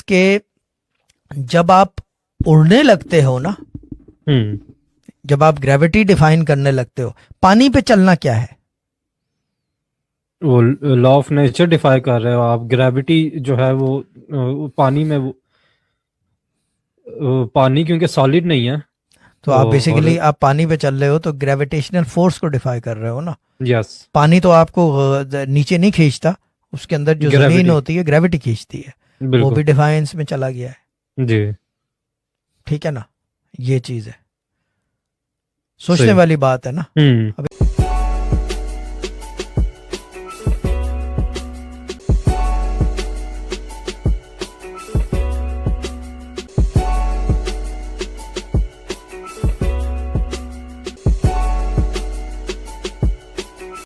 के जब आप उड़ने लगते हो ना, जब आप ग्रेविटी डिफाइन करने लगते हो, पानी पे चलना क्या है? वो लॉ ऑफ नेचर डिफाई कर रहे हो आप। ग्रेविटी जो है वो पानी में पानी क्योंकि सॉलिड नहीं है। तो आप और बेसिकली आप पानी पे चल रहे हो तो ग्रेविटेशनल फोर्स को डिफाई कर रहे हो ना। यस, पानी तो आपको नीचे नहीं खींचता, उसके अंदर जो जमीन ग्रेविटी, होती है ग्रेविटी खींचती है। वो बिल्कुल भी डिफाइंस में चला गया है। जी, ठीक है ना, ये चीज है, सोचने सही। वाली बात है ना। हम्म। अब